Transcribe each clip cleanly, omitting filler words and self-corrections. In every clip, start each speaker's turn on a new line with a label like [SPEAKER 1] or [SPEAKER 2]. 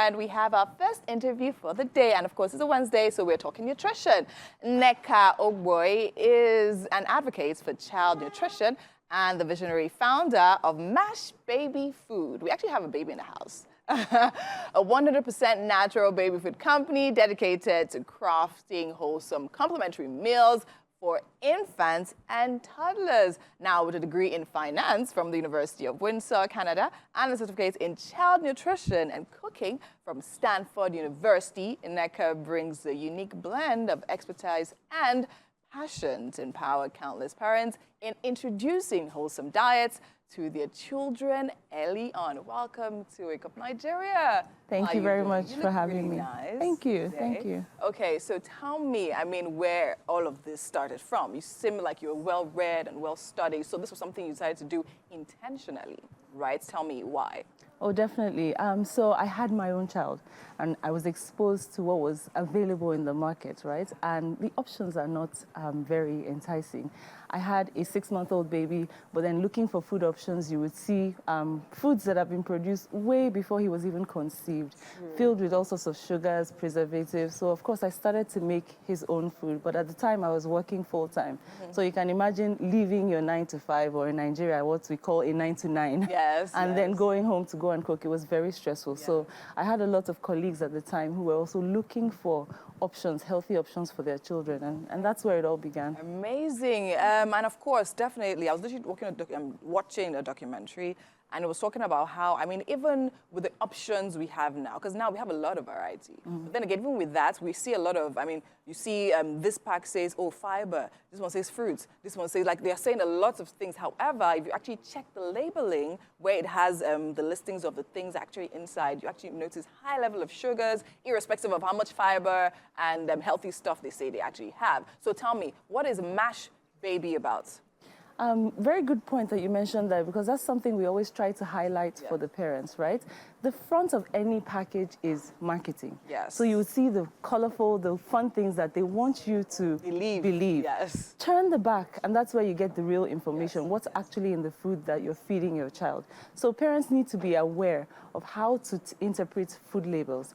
[SPEAKER 1] and we have our first interview for the day. And of course, it's a Wednesday, so we're talking nutrition. Nneka Ogboy is an advocate for child nutrition and the visionary founder of Mash Baby Food. We actually have a baby in the house. A 100% natural baby food company dedicated to crafting wholesome complementary meals for infants and toddlers. Now, with a degree in finance from the University of Windsor, Canada, and a certificate in child nutrition and cooking from Stanford University, Nneka brings a unique blend of expertise and passion to empower countless parents in introducing wholesome diets to their children early on. Welcome to Wake Up Nigeria.
[SPEAKER 2] Thank you very much for having me.
[SPEAKER 1] Nice
[SPEAKER 2] thank you,
[SPEAKER 1] today.
[SPEAKER 2] thank you.
[SPEAKER 1] Okay, so tell me, where all of this started from. You seem like you're well-read and well-studied, so this was something you decided to do intentionally, right? Tell me why.
[SPEAKER 2] Oh, definitely. So I had my own child, and I was exposed to what was available in the market, right? And the options are not very enticing. I had a 6-month-old baby, but then looking for food options, you would see foods that have been produced way before he was even conceived, filled with all sorts of sugars, preservatives. So, of course, I started to make his own food, but at the time, I was working full-time. So you can imagine leaving your 9-to-5, or in Nigeria, what we call a 9-to-9,
[SPEAKER 1] yes,
[SPEAKER 2] and then going home to go and cook. It was very stressful. So I had a lot of colleagues at the time who were also looking for options, healthy options for their children, and that's where it all began.
[SPEAKER 1] Amazing. And of course, definitely, I was literally watching a documentary, and it was talking about how, even with the options we have now, because now we have a lot of variety. But then again, even with that, we see a lot of, you see this pack says, oh, fiber. This one says fruits. This one says, like, they're saying a lot of things. However, if you actually check the labeling, where it has the listings of the things actually inside, you actually notice high level of sugars, irrespective of how much fiber and healthy stuff they say they actually have. So tell me, what is Mash Baby about?
[SPEAKER 2] Very good point that you mentioned there, because that's something we always try to highlight for the parents, right? The front of any package is marketing.
[SPEAKER 1] Yes.
[SPEAKER 2] So you see the colorful, the fun things that they want you to believe.
[SPEAKER 1] Yes.
[SPEAKER 2] Turn the back, and that's where you get the real information, what's actually in the food that you're feeding your child. So parents need to be aware of how to interpret food labels.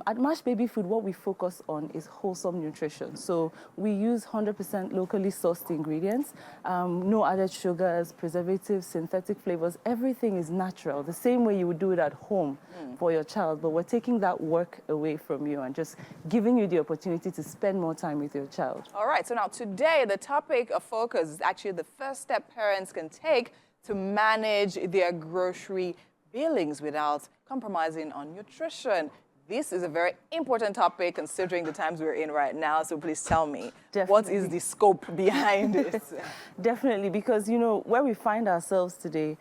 [SPEAKER 2] At Mash Baby Food, what we focus on is wholesome nutrition. So we use 100% locally sourced ingredients, no added sugars, preservatives, synthetic flavors. Everything is natural, the same way you would do it at home for your child, but we're taking that work away from you and just giving you the opportunity to spend more time with your child.
[SPEAKER 1] All right, so now today the topic of focus is actually the first step parents can take to manage their grocery billings without compromising on nutrition. This is a very important topic considering the times we're in right now, so please tell me, what is the scope behind it?
[SPEAKER 2] Definitely, because, you know, where we find ourselves today,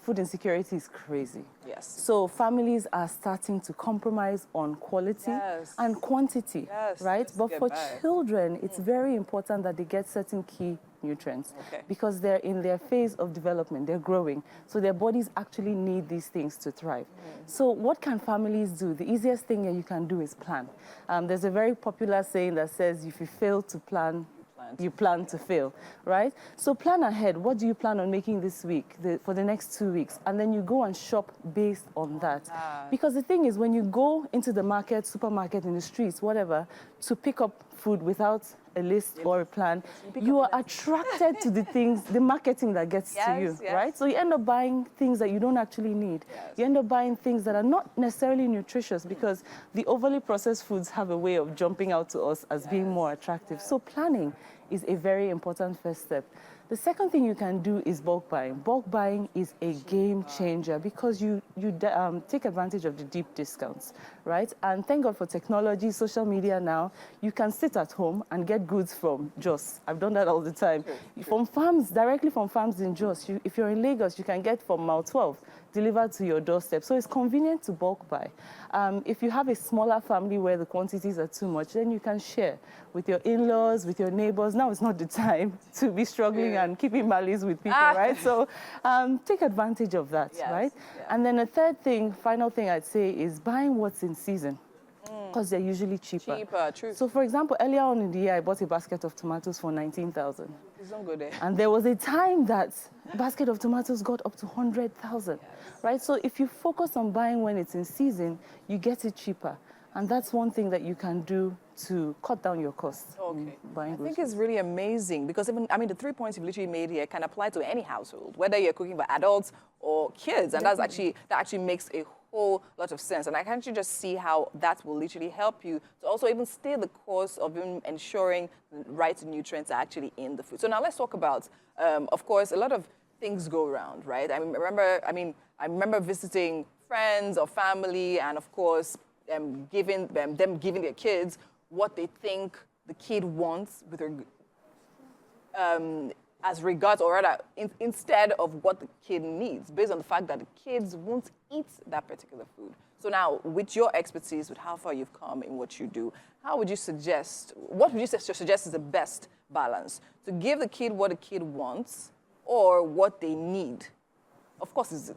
[SPEAKER 2] food insecurity is crazy.
[SPEAKER 1] Yes.
[SPEAKER 2] So families are starting to compromise on quality and quantity, right? But for children, it's very important that they get certain key nutrients because they're in their phase of development, they're growing. So their bodies actually need these things to thrive. So what can families do? The easiest thing that you can do is plan. There's a very popular saying that says, if you fail to plan, you plan to fail, right? So plan ahead. What do you plan on making this week, for the next 2 weeks? And then you go and shop based on that. Because the thing is, when you go into the market, supermarket, in the streets, whatever, to pick up food without a list or a plan, you are attracted to the things, the marketing that gets to you, right? So you end up buying things that you don't actually need. You end up buying things that are not necessarily nutritious because the overly processed foods have a way of jumping out to us as being more attractive. So planning is a very important first step. The second thing you can do is bulk buying. Bulk buying is a game changer because you take advantage of the deep discounts, right? And thank God for technology, social media now. You can sit at home and get goods from Jos. I've done that all the time. From farms, directly from farms in Jos. If you're in Lagos, you can get from Mile 12 delivered to your doorstep. So it's convenient to bulk buy. If you have a smaller family where the quantities are too much, then you can share with your in-laws, with your neighbors. Now is not the time to be struggling and keeping malice with people, right? So take advantage of that, right? And then a third thing, final thing I'd say is buying what's in season. because they're usually cheaper.
[SPEAKER 1] Cheaper, true.
[SPEAKER 2] So for example, earlier on in the year, I bought a basket of tomatoes for 19,000.
[SPEAKER 1] It's not good, eh?
[SPEAKER 2] And there was a time that a basket of tomatoes got up to 100,000, right? So if you focus on buying when it's in season, you get it cheaper. And that's one thing that you can do to cut down your costs.
[SPEAKER 1] Okay.
[SPEAKER 2] Buying
[SPEAKER 1] I think it's really amazing because even, I mean, the 3 points you've literally made here can apply to any household, whether you're cooking for adults or kids. And that actually makes a whole lot of sense. And I can actually just see how that will literally help you to also even stay the course of even ensuring the right nutrients are actually in the food. So now let's talk about, of course, a lot of things go around, right? I remember visiting friends or family and, of course, them giving their kids what they think the kid wants with as regards, or rather, instead of what the kid needs, based on the fact that the kids won't eat that particular food. So now, with your expertise, with how far you've come in what you do, what would you suggest is the best balance? To give the kid what the kid wants or what they need? Of course,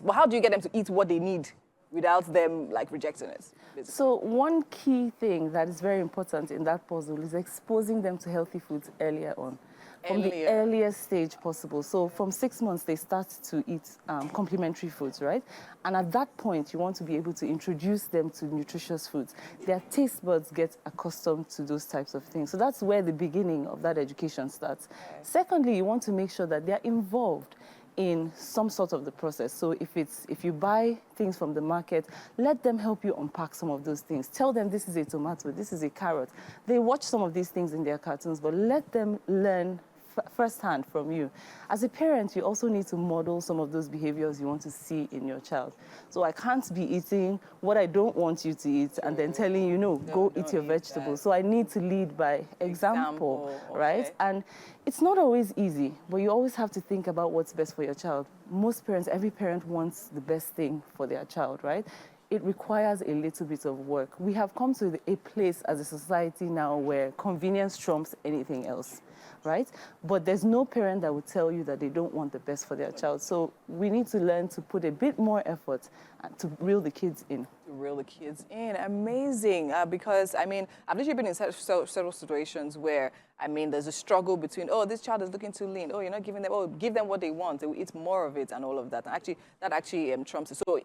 [SPEAKER 1] but how do you get them to eat what they need without them like rejecting it? Basically.
[SPEAKER 2] So one key thing that is very important in that puzzle is exposing them to healthy foods earlier on. From the earliest stage possible. So from 6 months, they start to eat complementary foods, right? And at that point, you want to be able to introduce them to nutritious foods. Their taste buds get accustomed to those types of things. So that's where the beginning of that education starts. Okay. Secondly, you want to make sure that they're involved in some sort of the process. So if you buy things from the market, let them help you unpack some of those things. Tell them this is a tomato, this is a carrot. They watch some of these things in their cartoons, but let them learn firsthand from you. As a parent, you also need to model some of those behaviors you want to see in your child. So I can't be eating what I don't want you to eat and then telling you, no, go eat your vegetables. So I need to lead by example, right? And it's not always easy, but you always have to think about what's best for your child. Most parents, every parent wants the best thing for their child, right? It requires a little bit of work. We have come to a place as a society now where convenience trumps anything else, right? But there's no parent that would tell you that they don't want the best for their child. So we need to learn to put a bit more effort to reel the kids in.
[SPEAKER 1] To reel the kids in. Amazing. Because, I mean, I've literally been in several situations where, I mean, there's a struggle between, oh, this child is looking too lean. Oh, you're not giving them, oh, give them what they want. They will eat more of it and all of that. And that actually trumps it. So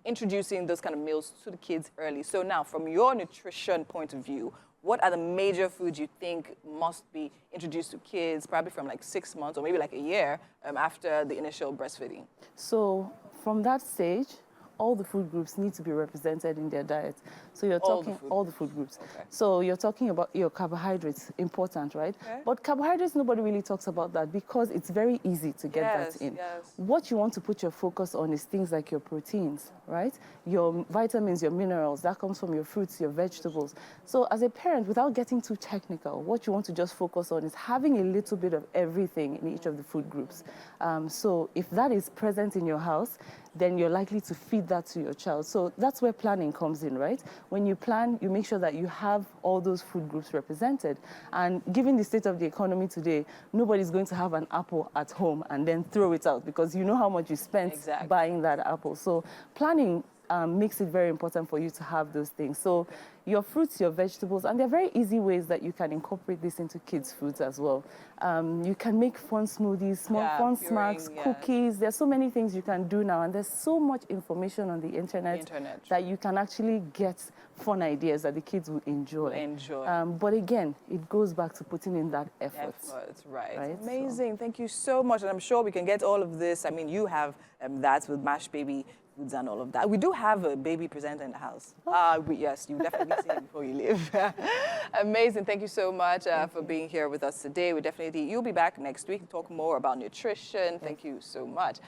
[SPEAKER 1] introducing those kind of meals to the kids early. So now, from your nutrition point of view, what are the major foods you think must be introduced to kids, probably from like 6 months or maybe like a year after the initial breastfeeding?
[SPEAKER 2] So from that stage, all the food groups need to be represented in their diet. So you're talking all the food groups. Okay. So you're talking about your carbohydrates, important, right? Okay. But carbohydrates, nobody really talks about that because it's very easy to get that in. Yes. What you want to put your focus on is things like your proteins, right? Your vitamins, your minerals, that comes from your fruits, your vegetables. So as a parent, without getting too technical, what you want to just focus on is having a little bit of everything in each of the food groups. So if that is present in your house, then you're likely to feed that to your child. So that's where planning comes in, right? When you plan, you make sure that you have all those food groups represented. And given the state of the economy today, nobody's going to have an apple at home and then throw it out because you know how much you spent buying that apple. So planning makes it very important for you to have those things. So your fruits, your vegetables, and there are very easy ways that you can incorporate this into kids' foods as well. You can make fun smoothies, fun snacks, cookies. There's so many things you can do now, and there's so much information on the internet that you can actually get fun ideas that the kids will enjoy. But again, it goes back to putting in that effort.
[SPEAKER 1] Right? Amazing. So. Thank you so much, and I'm sure we can get all of this. I mean, you have that with Mash Baby foods and all of that. We do have a baby presenter in the house. Yes, you definitely see it before you leave. Amazing. Thank you so much for being here with us today. You'll be back next week to talk more about nutrition. Thank you so much.